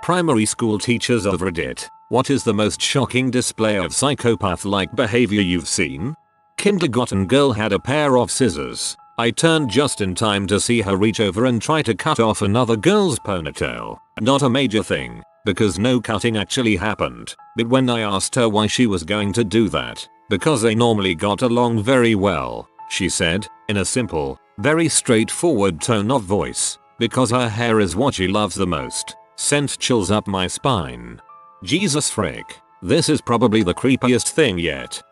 Primary school teachers of Reddit, what is the most shocking display of psychopath-like behavior you've seen? Kindergarten girl had a pair of scissors. I turned just in time to see her reach over and try to cut off another girl's ponytail. Not a major thing, because no cutting actually happened. But when I asked her why she was going to do that, because they normally got along very well, she said, in a simple, very straightforward tone of voice, because her hair is what she loves the most. Sent chills up my spine. Jesus frick. This is probably the creepiest thing yet.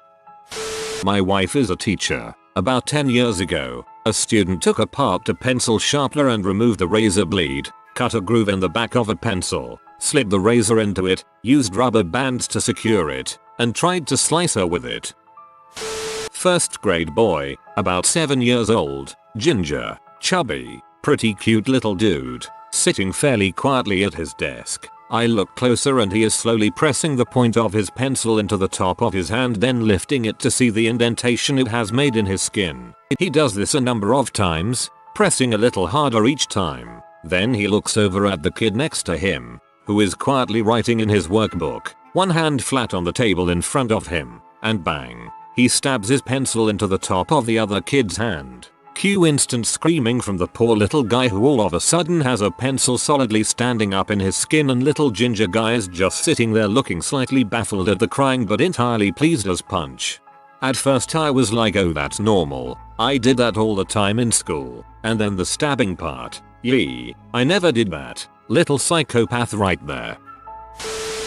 My wife is a teacher. About 10 years ago, a student took apart a pencil sharpener and removed the razor blade, cut a groove in the back of a pencil, slid the razor into it, used rubber bands to secure it, and tried to slice her with it. First grade boy, about 7 years old, ginger, chubby, pretty cute little dude, sitting fairly quietly at his desk. I look closer and he is slowly pressing the point of his pencil into the top of his hand, then lifting it to see the indentation it has made in his skin. He does this a number of times, pressing a little harder each time. Then he looks over at the kid next to him, who is quietly writing in his workbook, one hand flat on the table in front of him, and bang, he stabs his pencil into the top of the other kid's hand. Cue instant screaming from the poor little guy, who all of a sudden has a pencil solidly standing up in his skin, and little ginger guy is just sitting there looking slightly baffled at the crying but entirely pleased as punch. At first I was like, oh, that's normal, I did that all the time in school. And then the stabbing part, yee, I never did that. Little psychopath right there.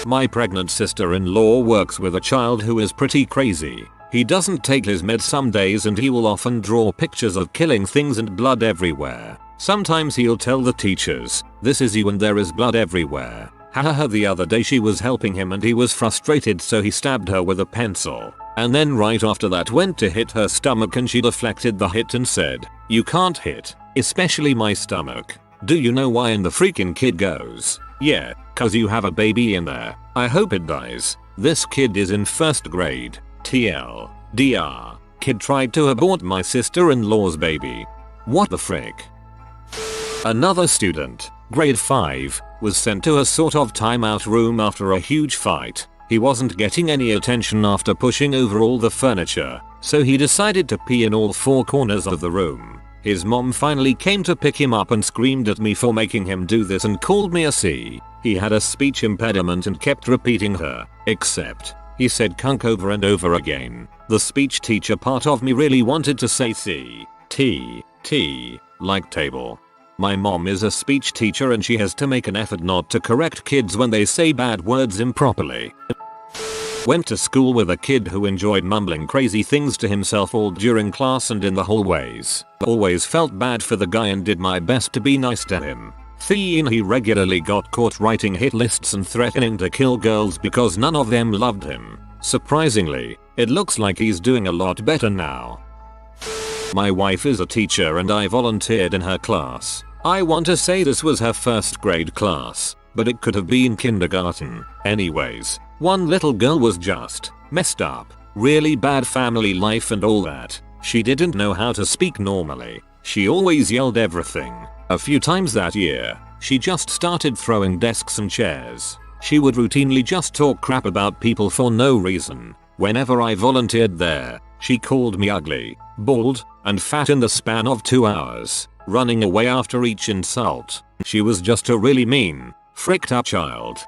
My pregnant sister-in-law works with a child who is pretty crazy. He doesn't take his meds some days and he will often draw pictures of killing things and blood everywhere. Sometimes he'll tell the teachers, this is you and there is blood everywhere. Hahaha, the other day she was helping him and he was frustrated, so he stabbed her with a pencil. And then right after that went to hit her stomach and she deflected the hit and said, you can't hit, especially my stomach. Do you know why? And the freaking kid goes, yeah, cause you have a baby in there. I hope it dies. This kid is in first grade. TLDR. Kid tried to abort my sister-in-law's baby. What the frick? Another student, grade 5, was sent to a sort of timeout room after a huge fight. He wasn't getting any attention after pushing over all the furniture, so he decided to pee in all 4 corners of the room. His mom finally came to pick him up and screamed at me for making him do this and called me a C. He had a speech impediment and kept repeating her, except he said kunk over and over again. The speech teacher part of me really wanted to say T, like table. My mom is a speech teacher and she has to make an effort not to correct kids when they say bad words improperly. Went to school with a kid who enjoyed mumbling crazy things to himself all during class and in the hallways. Always felt bad for the guy and did my best to be nice to him. He regularly got caught writing hit lists and threatening to kill girls because none of them loved him. Surprisingly, it looks like he's doing a lot better now. My wife is a teacher and I volunteered in her class. I want to say this was her first grade class, but it could have been kindergarten. Anyways, one little girl was just messed up. Really bad family life and all that. She didn't know how to speak normally. She always yelled everything. A few times that year, she just started throwing desks and chairs. She would routinely just talk crap about people for no reason. Whenever I volunteered there, she called me ugly, bald, and fat in the span of 2 hours, running away after each insult. She was just a really mean, fricked up child.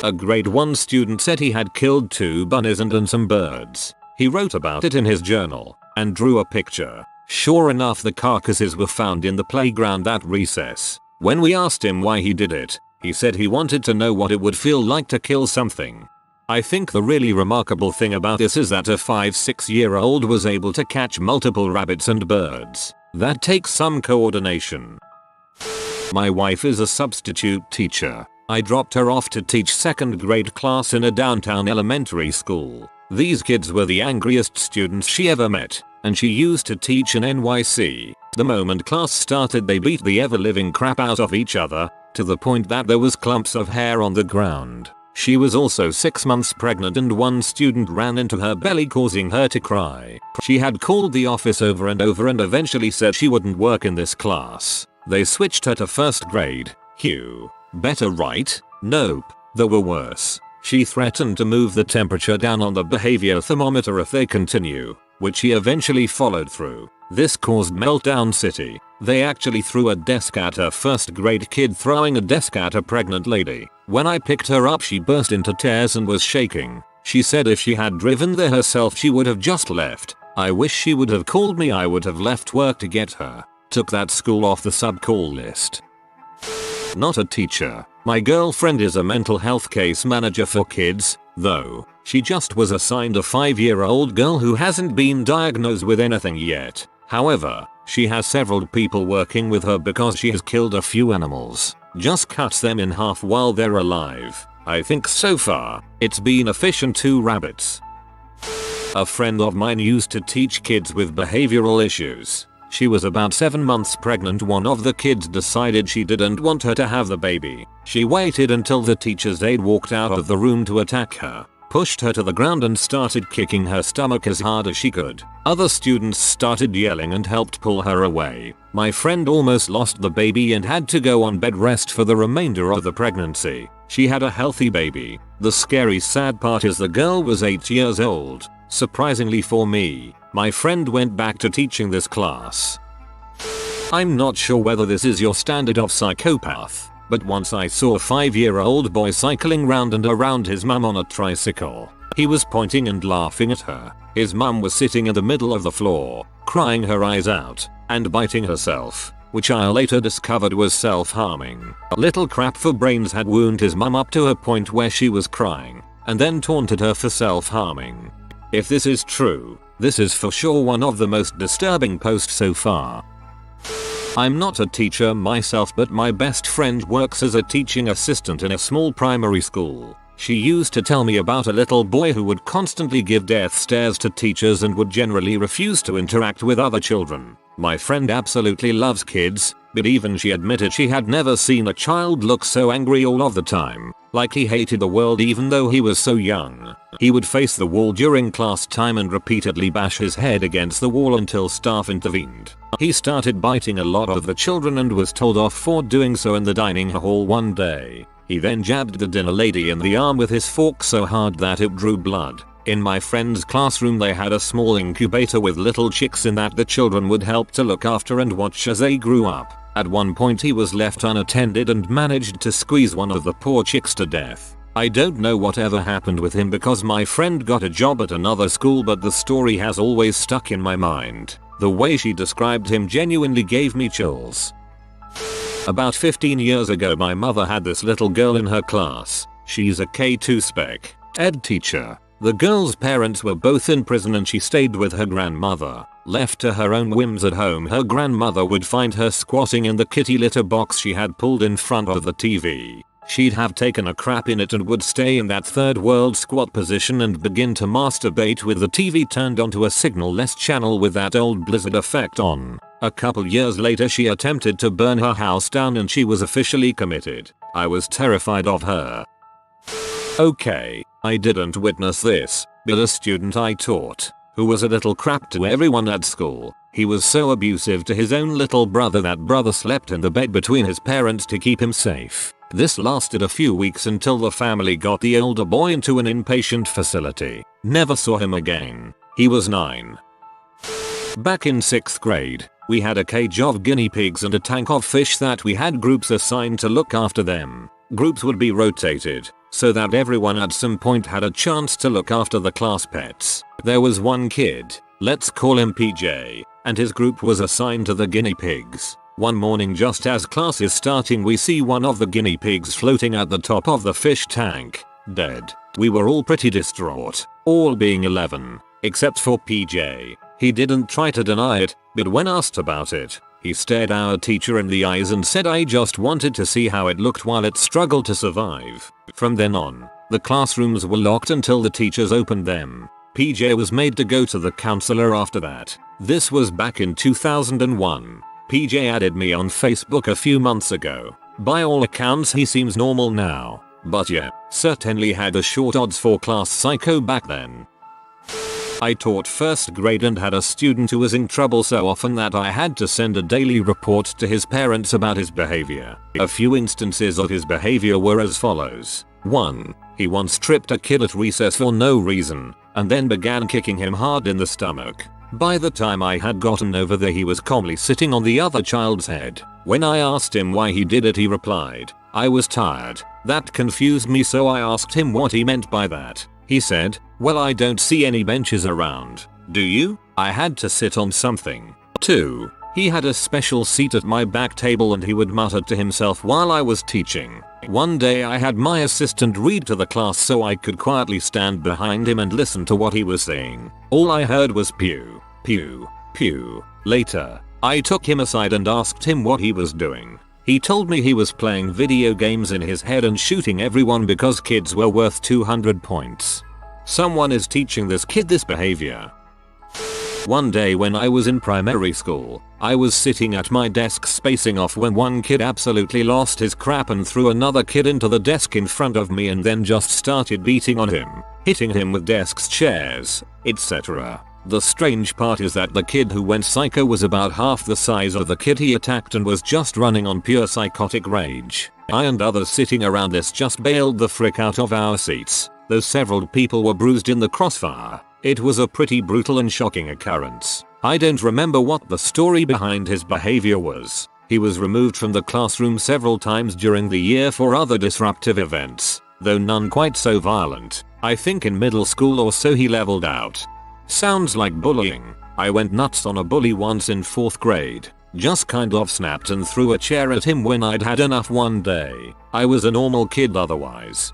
A grade 1 student said he had killed 2 bunnies and some birds. He wrote about it in his journal and drew a picture. Sure enough, the carcasses were found in the playground at recess. When we asked him why he did it, he said he wanted to know what it would feel like to kill something. I think the really remarkable thing about this is that a 5-6-year-old was able to catch multiple rabbits and birds. That takes some coordination. My wife is a substitute teacher. I dropped her off to teach 2nd grade class in a downtown elementary school. These kids were the angriest students she ever met, and she used to teach in NYC. The moment class started, they beat the ever-living crap out of each other, to the point that there was clumps of hair on the ground. She was also 6 months pregnant and one student ran into her belly, causing her to cry. She had called the office over and eventually said she wouldn't work in this class. They switched her to 1st grade. Better, right? Nope. They were worse. She threatened to move the temperature down on the behavior thermometer if they continue, which he eventually followed through. This caused meltdown city. They actually threw a desk at her first grade kid throwing a desk at a pregnant lady. When I picked her up she burst into tears and was shaking. She said if she had driven there herself she would have just left. I wish she would have called me. I would have left work to get her. Took that school off the sub-call list. Not a teacher. My girlfriend is a mental health case manager for kids, though. She just was assigned a 5-year-old girl who hasn't been diagnosed with anything yet. However, she has several people working with her because she has killed a few animals. Just cuts them in half while they're alive. I think so far, it's been a fish and 2 rabbits. A friend of mine used to teach kids with behavioral issues. She was about 7 months pregnant. One of the kids decided she didn't want her to have the baby. She waited until the teacher's aide walked out of the room to attack her, pushed her to the ground and started kicking her stomach as hard as she could. Other students started yelling and helped pull her away. My friend almost lost the baby and had to go on bed rest for the remainder of the pregnancy. She had a healthy baby. The scary sad part is the girl was 8 years old. Surprisingly for me, my friend went back to teaching this class. I'm not sure whether this is your standard of psychopath, but once I saw a 5-year-old boy cycling round and around his mum on a tricycle. He was pointing and laughing at her. His mum was sitting in the middle of the floor, crying her eyes out, and biting herself, which I later discovered was self-harming. Little crap for brains had wounded his mum up to a point where she was crying, and then taunted her for self-harming. If this is true, this is for sure one of the most disturbing posts so far. I'm not a teacher myself, but my best friend works as a teaching assistant in a small primary school. She used to tell me about a little boy who would constantly give death stares to teachers and would generally refuse to interact with other children. My friend absolutely loves kids, but even she admitted she had never seen a child look so angry all of the time, like he hated the world even though he was so young. He would face the wall during class time and repeatedly bash his head against the wall until staff intervened. He started biting a lot of the children and was told off for doing so in the dining hall one day. He then jabbed the dinner lady in the arm with his fork so hard that it drew blood. In my friend's classroom they had a small incubator with little chicks in that the children would help to look after and watch as they grew up. At one point he was left unattended and managed to squeeze one of the poor chicks to death. I don't know whatever happened with him because my friend got a job at another school, but the story has always stuck in my mind. The way she described him genuinely gave me chills. About 15 years ago my mother had this little girl in her class. She's a K2 spec ed teacher. The girl's parents were both in prison and she stayed with her grandmother. Left to her own whims at home, her grandmother would find her squatting in the kitty litter box she had pulled in front of the TV. She'd have taken a crap in it and would stay in that third world squat position and begin to masturbate with the TV turned onto a signal-less channel with that old blizzard effect on. A couple years later she attempted to burn her house down and she was officially committed. I was terrified of her. Okay, I didn't witness this, but a student I taught, who was a little crap to everyone at school. He was so abusive to his own little brother that brother slept in the bed between his parents to keep him safe. This lasted a few weeks until the family got the older boy into an inpatient facility. Never saw him again. He was 9. Back in 6th grade, we had a cage of guinea pigs and a tank of fish that we had groups assigned to look after them. Groups would be rotated, so that everyone at some point had a chance to look after the class pets. There was one kid, let's call him PJ, and his group was assigned to the guinea pigs. One morning just as class is starting we see one of the guinea pigs floating at the top of the fish tank, dead. We were all pretty distraught, all being 11, except for PJ. He didn't try to deny it, but when asked about it, he stared our teacher in the eyes and said I just wanted to see how it looked while it struggled to survive. From then on, the classrooms were locked until the teachers opened them. PJ was made to go to the counselor after that. This was back in 2001. PJ added me on Facebook a few months ago. By all accounts he seems normal now, but yeah, certainly had a short odds for class psycho back then. I taught first grade and had a student who was in trouble so often that I had to send a daily report to his parents about his behavior. A few instances of his behavior were as follows. 1. He once tripped a kid at recess for no reason, and then began kicking him hard in the stomach. By the time I had gotten over there, he was calmly sitting on the other child's head. When I asked him why he did it, he replied, "I was tired." That confused me, so I asked him what he meant by that. He said, "Well, I don't see any benches around. Do you?" I had to sit on something. 2. He had a special seat at my back table and he would mutter to himself while I was teaching. One day I had my assistant read to the class so I could quietly stand behind him and listen to what he was saying. All I heard was pew, pew, pew. Later, I took him aside and asked him what he was doing. He told me he was playing video games in his head and shooting everyone because kids were worth 200 points. Someone is teaching this kid this behavior. One day when I was in primary school, I was sitting at my desk spacing off when one kid absolutely lost his crap and threw another kid into the desk in front of me and then just started beating on him, hitting him with desks, chairs, etc. The strange part is that the kid who went psycho was about half the size of the kid he attacked and was just running on pure psychotic rage. I and others sitting around this just bailed the frick out of our seats, though several people were bruised in the crossfire. It was a pretty brutal and shocking occurrence. I don't remember what the story behind his behavior was. He was removed from the classroom several times during the year for other disruptive events, though none quite so violent. I think in middle school or so he leveled out. Sounds like bullying. I went nuts on a bully once in 4th grade. Just kind of snapped and threw a chair at him when I'd had enough one day. I was a normal kid otherwise.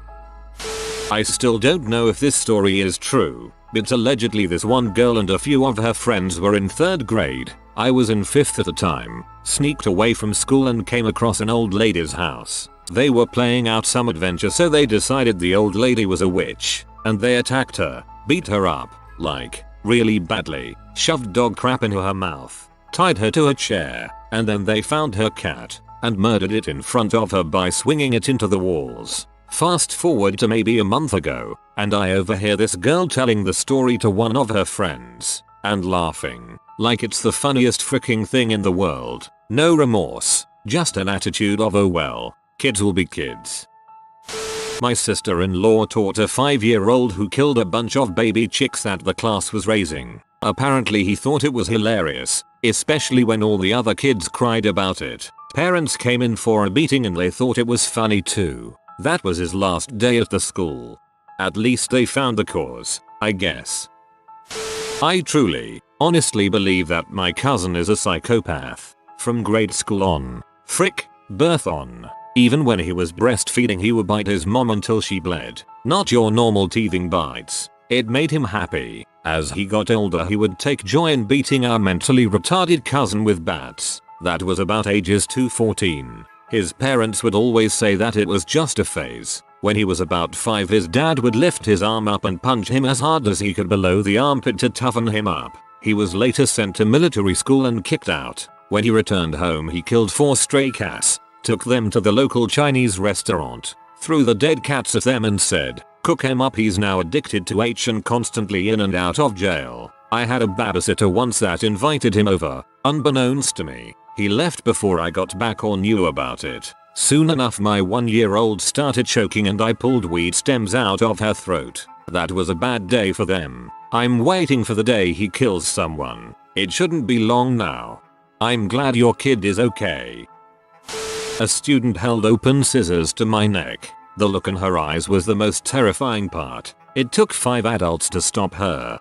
I still don't know if this story is true, but allegedly this one girl and a few of her friends were in 3rd grade. I was in 5th at the time, sneaked away from school and came across an old lady's house. They were playing out some adventure, so they decided the old lady was a witch, and they attacked her, beat her up, like, really badly, shoved dog crap into her mouth, tied her to a chair, and then they found her cat, and murdered it in front of her by swinging it into the walls. Fast forward to maybe a month ago, and I overhear this girl telling the story to one of her friends, and laughing, like it's the funniest freaking thing in the world. No remorse, just an attitude of oh well, kids will be kids. My sister-in-law taught a 5-year-old who killed a bunch of baby chicks that the class was raising. Apparently he thought it was hilarious, especially when all the other kids cried about it. Parents came in for a beating and they thought it was funny too. That was his last day at the school. At least they found the cause, I guess. I truly, honestly believe that my cousin is a psychopath. From grade school on. Frick, birth on. Even when he was breastfeeding he would bite his mom until she bled. Not your normal teething bites. It made him happy. As he got older he would take joy in beating our mentally retarded cousin with bats. That was about ages 2-14. His parents would always say that it was just a phase. When he was about 5 his dad would lift his arm up and punch him as hard as he could below the armpit to toughen him up. He was later sent to military school and kicked out. When he returned home he killed 4 stray cats, took them to the local Chinese restaurant, threw the dead cats at them and said, "Cook him up, he's now addicted to H and constantly in and out of jail." I had a babysitter once that invited him over. Unbeknownst to me, he left before I got back or knew about it. Soon enough my 1-year-old started choking and I pulled weed stems out of her throat. That was a bad day for them. I'm waiting for the day he kills someone. It shouldn't be long now. I'm glad your kid is okay. A student held open scissors to my neck. The look in her eyes was the most terrifying part. It took 5 adults to stop her.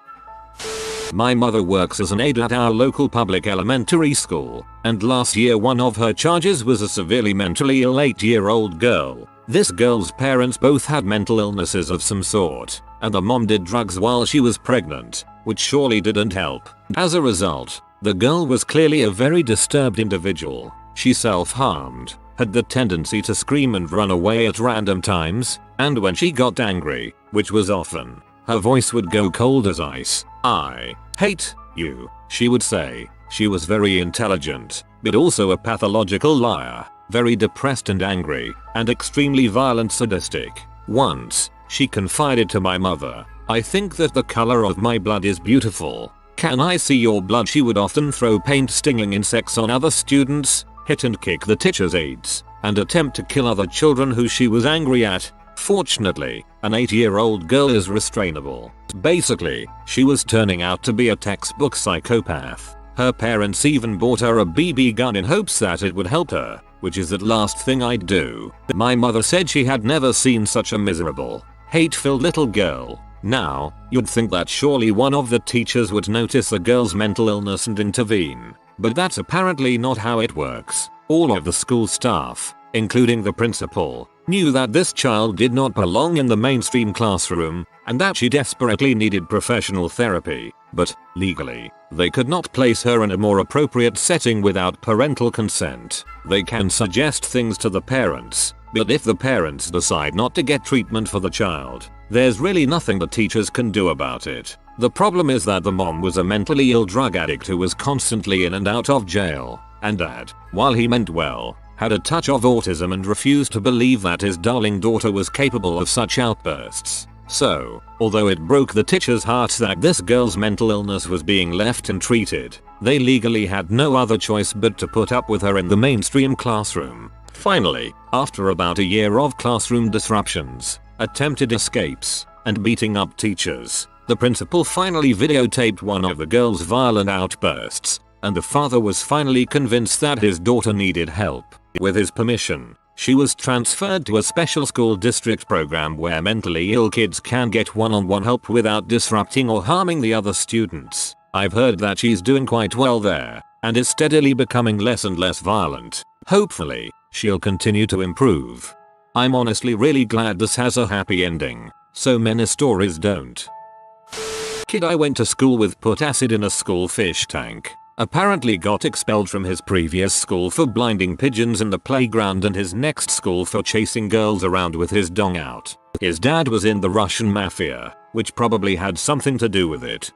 My mother works as an aide at our local public elementary school, and last year one of her charges was a severely mentally ill 8-year-old girl. This girl's parents both had mental illnesses of some sort, and the mom did drugs while she was pregnant, which surely didn't help. As a result, the girl was clearly a very disturbed individual. She self-harmed, had the tendency to scream and run away at random times, and when she got angry, which was often, her voice would go cold as ice. "I hate you," she would say. She was very intelligent, but also a pathological liar, very depressed and angry, and extremely violent sadistic. Once, she confided to my mother, I think that the color of my blood is beautiful. Can I see your blood? She would often throw paint stinging insects on other students, hit and kick the teacher's aides, and attempt to kill other children who she was angry at. Fortunately, an 8-year-old girl is restrainable. Basically, she was turning out to be a textbook psychopath. Her parents even bought her a BB gun in hopes that it would help her, which is the last thing I'd do. My mother said she had never seen such a miserable, hate-filled little girl. Now, you'd think that surely one of the teachers would notice the girl's mental illness and intervene. But that's apparently not how it works. All of the school staff, including the principal, knew that this child did not belong in the mainstream classroom and that she desperately needed professional therapy, but, legally, they could not place her in a more appropriate setting without parental consent. They can suggest things to the parents, but if the parents decide not to get treatment for the child, there's really nothing the teachers can do about it. The problem is that the mom was a mentally ill drug addict who was constantly in and out of jail, and dad, while he meant well, had a touch of autism and refused to believe that his darling daughter was capable of such outbursts. So, although it broke the teacher's heart that this girl's mental illness was being left untreated, they legally had no other choice but to put up with her in the mainstream classroom. Finally, after about a year of classroom disruptions, attempted escapes, and beating up teachers, the principal finally videotaped one of the girl's violent outbursts, and the father was finally convinced that his daughter needed help. With his permission, she was transferred to a special school district program where mentally ill kids can get one-on-one help without disrupting or harming the other students. I've heard that she's doing quite well there, and is steadily becoming less and less violent. Hopefully, she'll continue to improve. I'm honestly really glad this has a happy ending. So many stories don't. Kid I went to school with put acid in a school fish tank. Apparently got expelled from his previous school for blinding pigeons in the playground and his next school for chasing girls around with his dong out. His dad was in the Russian mafia, which probably had something to do with it.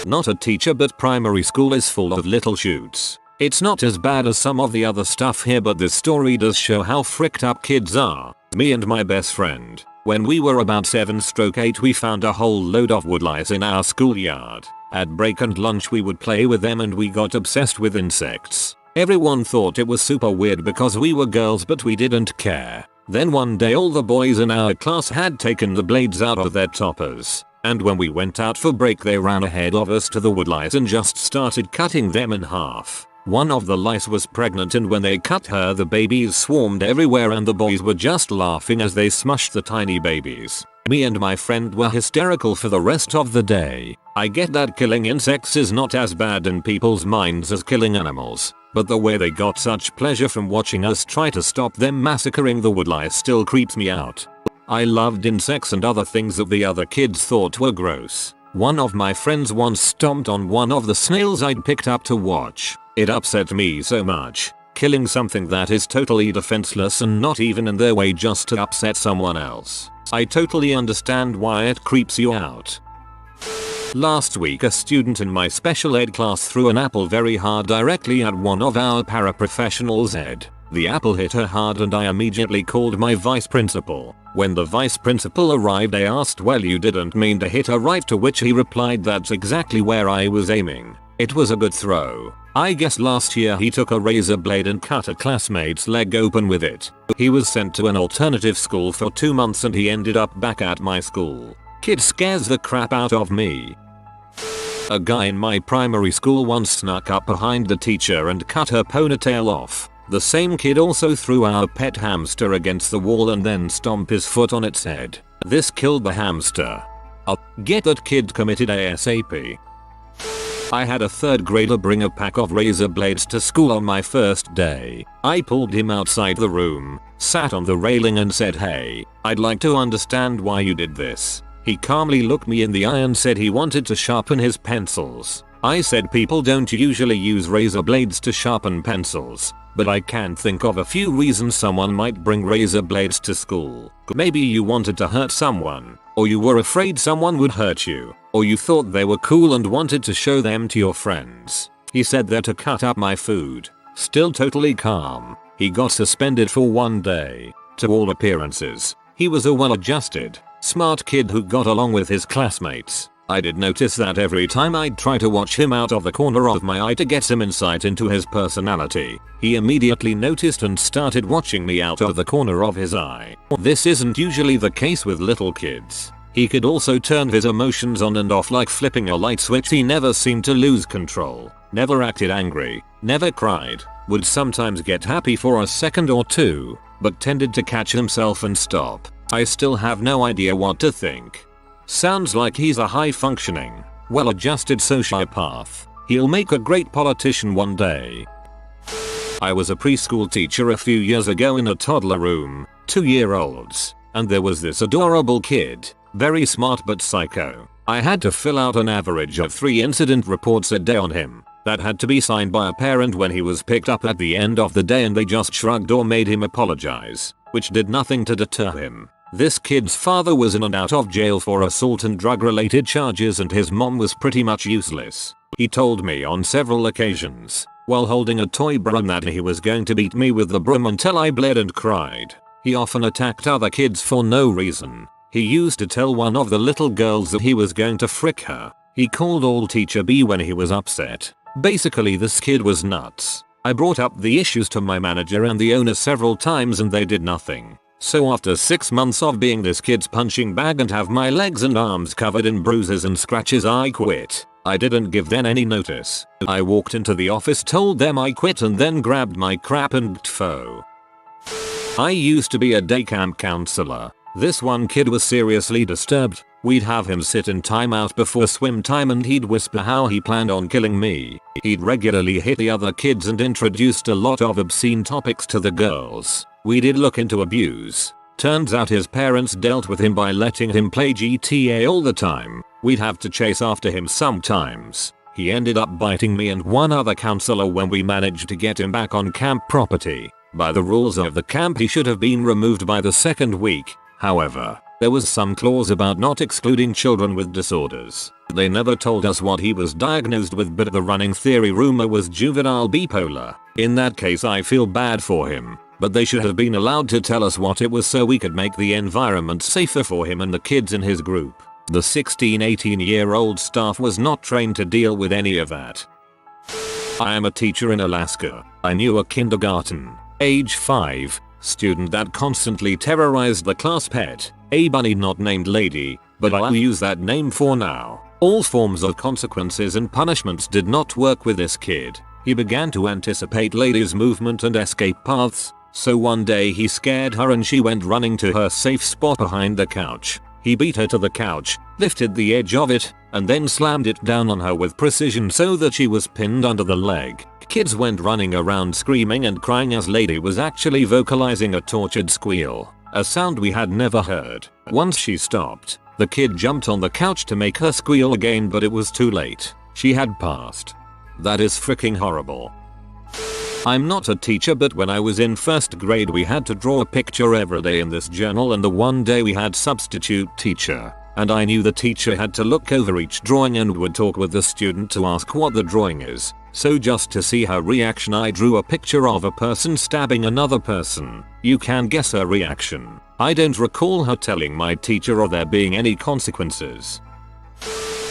Not a teacher, but primary school is full of little shoots. It's not as bad as some of the other stuff here, but this story does show how fricked up kids are. Me and my best friend, when we were about 7/8, we found a whole load of woodlice in our schoolyard. At break and lunch we would play with them and we got obsessed with insects. Everyone thought it was super weird because we were girls, but we didn't care. Then one day all the boys in our class had taken the blades out of their toppers, and when we went out for break they ran ahead of us to the woodlice and just started cutting them in half. One of the lice was pregnant, and when they cut her the babies swarmed everywhere and the boys were just laughing as they smushed the tiny babies. Me and my friend were hysterical for the rest of the day. I get that killing insects is not as bad in people's minds as killing animals, but the way they got such pleasure from watching us try to stop them massacring the woodlice still creeps me out. I loved insects and other things that the other kids thought were gross. One of my friends once stomped on one of the snails I'd picked up to watch. It upset me so much. Killing something that is totally defenseless and not even in their way just to upset someone else. I totally understand why it creeps you out. Last week a student in my special ed class threw an apple very hard directly at one of our paraprofessionals' head. The apple hit her hard and I immediately called my vice principal. When the vice principal arrived I asked, "Well, you didn't mean to hit her, right?" To which he replied, "That's exactly where I was aiming. It was a good throw. I guess last year he took a razor blade and cut a classmate's leg open with it. He was sent to an alternative school for 2 months and he ended up back at my school. Kid scares the crap out of me." A guy in my primary school once snuck up behind the teacher and cut her ponytail off. The same kid also threw our pet hamster against the wall and then stomped his foot on its head. This killed the hamster. I'll get that kid committed ASAP. I had a 3rd grader bring a pack of razor blades to school on my first day. I pulled him outside the room, sat on the railing and said, "Hey, I'd like to understand why you did this." He calmly looked me in the eye and said he wanted to sharpen his pencils. I said people don't usually use razor blades to sharpen pencils, but I can think of a few reasons someone might bring razor blades to school. Maybe you wanted to hurt someone, or you were afraid someone would hurt you, or you thought they were cool and wanted to show them to your friends. He said that to cut up my food. Still totally calm. He got suspended for 1 day. To all appearances, he was a well-adjusted, Smart kid who got along with his classmates. I did notice that every time I'd try to watch him out of the corner of my eye to get some insight into his personality, he immediately noticed and started watching me out of the corner of his eye. This isn't usually the case with little kids. He could also turn his emotions on and off like flipping a light switch. He never seemed to lose control, never acted angry, never cried, would sometimes get happy for a second or two, but tended to catch himself and stop. I still have no idea what to think. Sounds like he's a high-functioning, well-adjusted sociopath. He'll make a great politician one day. I was a preschool teacher a few years ago in a toddler room, 2-year-olds, and there was this adorable kid, very smart but psycho. I had to fill out an average of 3 incident reports a day on him. That had to be signed by a parent when he was picked up at the end of the day, and they just shrugged or made him apologize, which did nothing to deter him. This kid's father was in and out of jail for assault and drug-related charges, and his mom was pretty much useless. He told me on several occasions, while holding a toy broom, that he was going to beat me with the broom until I bled and cried. He often attacked other kids for no reason. He used to tell one of the little girls that he was going to frick her. He called all Teacher B when he was upset. Basically, this kid was nuts. I brought up the issues to my manager and the owner several times and they did nothing. So after 6 months of being this kid's punching bag and have my legs and arms covered in bruises and scratches, I quit. I didn't give them any notice. I walked into the office, told them I quit, and then grabbed my crap and gtfo. I used to be a day camp counselor. This one kid was seriously disturbed. We'd have him sit in timeout before swim time and he'd whisper how he planned on killing me. He'd regularly hit the other kids and introduced a lot of obscene topics to the girls. We did look into abuse. Turns out his parents dealt with him by letting him play GTA all the time. We'd have to chase after him sometimes. He ended up biting me and one other counselor when we managed to get him back on camp property. By the rules of the camp, he should have been removed by the 2nd week. However, there was some clause about not excluding children with disorders. They never told us what he was diagnosed with, but the running theory rumor was juvenile bipolar. In that case, I feel bad for him. But they should have been allowed to tell us what it was so we could make the environment safer for him and the kids in his group. The 16-18-year-old staff was not trained to deal with any of that. I am a teacher in Alaska. I knew a kindergarten, age 5, student that constantly terrorized the class pet, a bunny not named Lady, but I'll use that name for now. All forms of consequences and punishments did not work with this kid. He began to anticipate Lady's movement and escape paths. So one day he scared her and she went running to her safe spot behind the couch. He beat her to the couch, lifted the edge of it, and then slammed it down on her with precision so that she was pinned under the leg. Kids went running around screaming and crying as Lady was actually vocalizing a tortured squeal, a sound we had never heard. Once she stopped, the kid jumped on the couch to make her squeal again, but it was too late. She had passed. That is freaking horrible. I'm not a teacher, but when I was in 1st grade we had to draw a picture every day in this journal, and the one day we had substitute teacher. And I knew the teacher had to look over each drawing and would talk with the student to ask what the drawing is. So just to see her reaction, I drew a picture of a person stabbing another person. You can guess her reaction. I don't recall her telling my teacher or there being any consequences.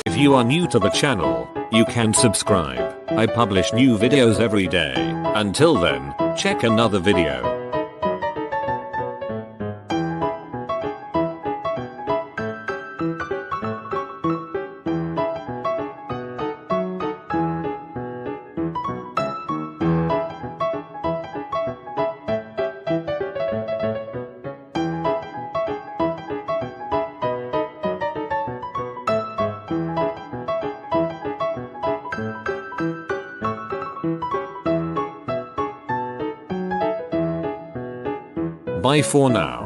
If you are new to the channel, you can subscribe. I publish new videos every day. Until then, check another video. Bye for now.